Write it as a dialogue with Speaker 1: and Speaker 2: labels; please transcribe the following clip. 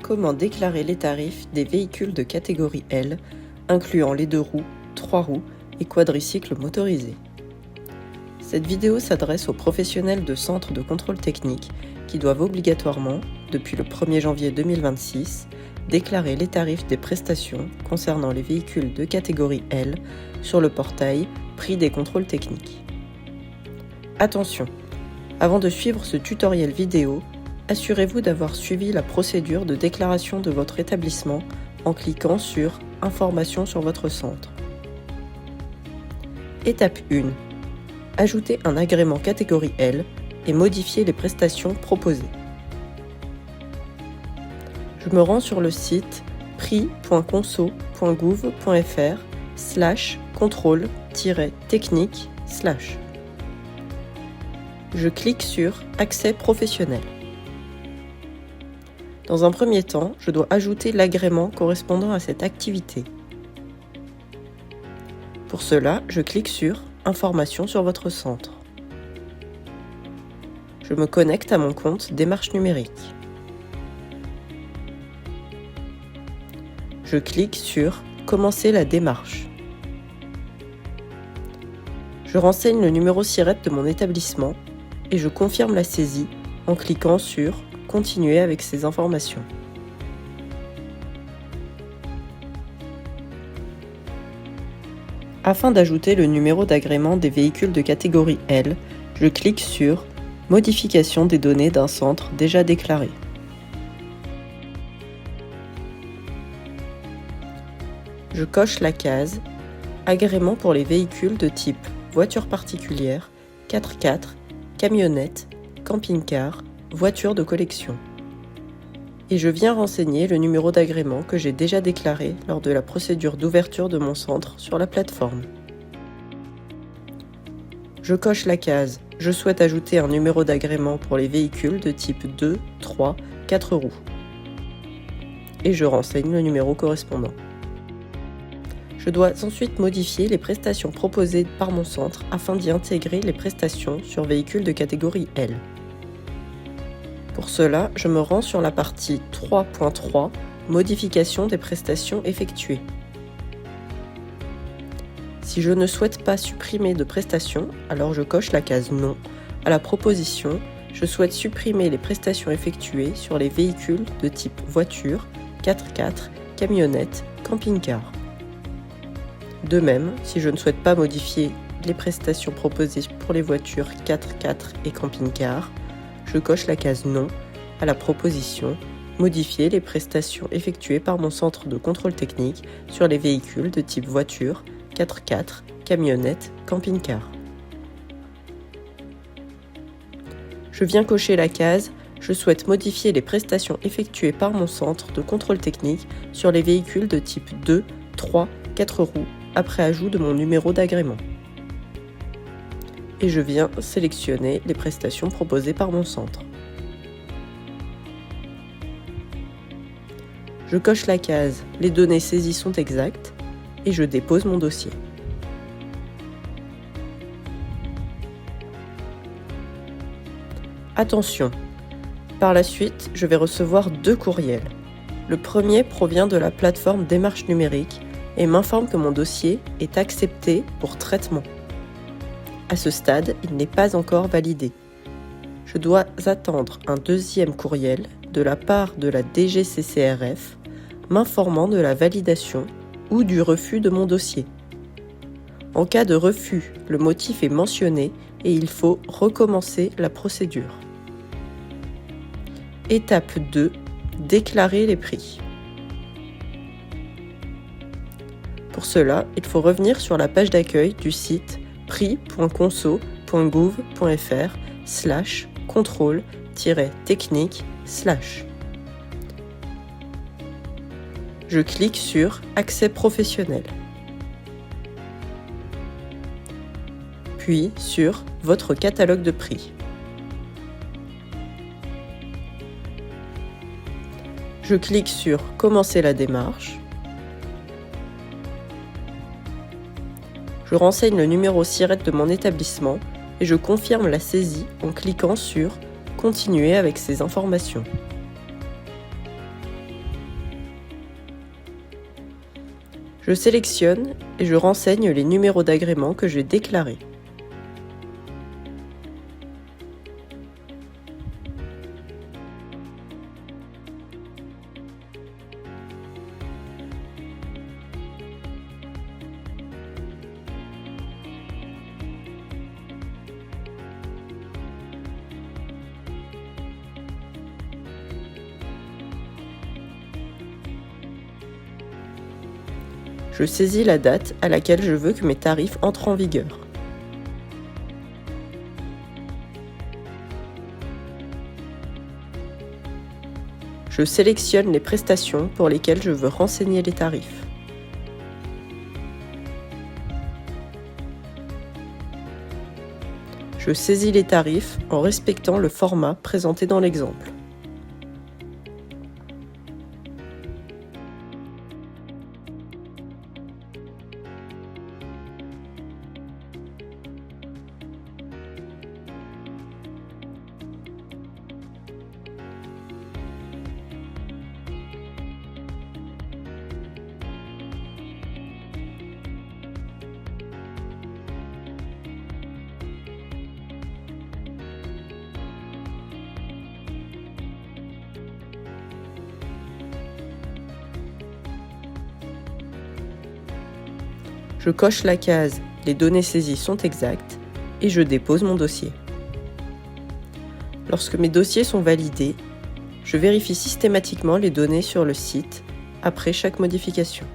Speaker 1: Comment déclarer les tarifs des véhicules de catégorie L, incluant les 2 roues, 3 roues et quadricycles motorisés. Cette vidéo s'adresse aux professionnels de centres de contrôle technique qui doivent obligatoirement, depuis le 1er janvier 2026, déclarer les tarifs des prestations concernant les véhicules de catégorie L sur le portail Prix des contrôles techniques. Attention, avant de suivre ce tutoriel vidéo, assurez-vous d'avoir suivi la procédure de déclaration de votre établissement en cliquant sur « Informations sur votre centre ». Étape 1. Ajoutez un agrément catégorie L et modifier les prestations proposées. Je me rends sur le site prix.conso.gouv.fr/contrôle-technique/. Je clique sur « Accès professionnel ». Dans un premier temps, je dois ajouter l'agrément correspondant à cette activité. Pour cela, je clique sur « Informations sur votre centre ». Je me connecte à mon compte Démarche numérique. Je clique sur « Commencer la démarche ». Je renseigne le numéro SIRET de mon établissement et je confirme la saisie en cliquant sur « Continuer avec ces informations ». Afin d'ajouter le numéro d'agrément des véhicules de catégorie L, je clique sur « Modification des données d'un centre déjà déclaré ». Je coche la case « Agrément pour les véhicules de type voiture particulière, 4x4, camionnette, camping-car, voiture de collection ». Et je viens renseigner le numéro d'agrément que j'ai déjà déclaré lors de la procédure d'ouverture de mon centre sur la plateforme. Je coche la case « Je souhaite ajouter un numéro d'agrément pour les véhicules de type 2, 3, 4 roues » et je renseigne le numéro correspondant. Je dois ensuite modifier les prestations proposées par mon centre afin d'y intégrer les prestations sur véhicules de catégorie L. Pour cela, je me rends sur la partie 3.3 « Modification des prestations effectuées ». Si je ne souhaite pas supprimer de prestations, alors je coche la case « Non ». À la proposition, je souhaite supprimer les prestations effectuées sur les véhicules de type voiture, 4x4, camionnette, camping-car. De même, si je ne souhaite pas modifier les prestations proposées pour les voitures 4x4 et camping-car, je coche la case « Non » à la proposition « Modifier les prestations effectuées par mon centre de contrôle technique sur les véhicules de type voiture, 4x4, camionnette, camping-car ». Je viens cocher la case « Je souhaite modifier les prestations effectuées par mon centre de contrôle technique sur les véhicules de type 2, 3, 4 roues après ajout de mon numéro d'agrément ». Et je viens sélectionner les prestations proposées par mon centre. Je coche la case « Les données saisies sont exactes » et je dépose mon dossier. Attention, par la suite, je vais recevoir 2 courriels. Le premier provient de la plateforme Démarche numérique et m'informe que mon dossier est accepté pour traitement. À ce stade, il n'est pas encore validé. Je dois attendre un deuxième courriel de la part de la DGCCRF m'informant de la validation ou du refus de mon dossier. En cas de refus, le motif est mentionné et il faut recommencer la procédure. Étape 2. Déclarer les prix. Pour cela, il faut revenir sur la page d'accueil du site prix.conso.gouv.fr/contrôle-technique/. Je clique sur « Accès professionnel », puis sur « Votre catalogue de prix ». Je clique sur « Commencer la démarche ». Je renseigne le numéro SIRET de mon établissement et je confirme la saisie en cliquant sur « Continuer avec ces informations ». Je sélectionne et je renseigne les numéros d'agrément que j'ai déclarés. Je saisis la date à laquelle je veux que mes tarifs entrent en vigueur. Je sélectionne les prestations pour lesquelles je veux renseigner les tarifs. Je saisis les tarifs en respectant le format présenté dans l'exemple. Je coche la case « Les données saisies sont exactes » et je dépose mon dossier. Lorsque mes dossiers sont validés, je vérifie systématiquement les données sur le site après chaque modification.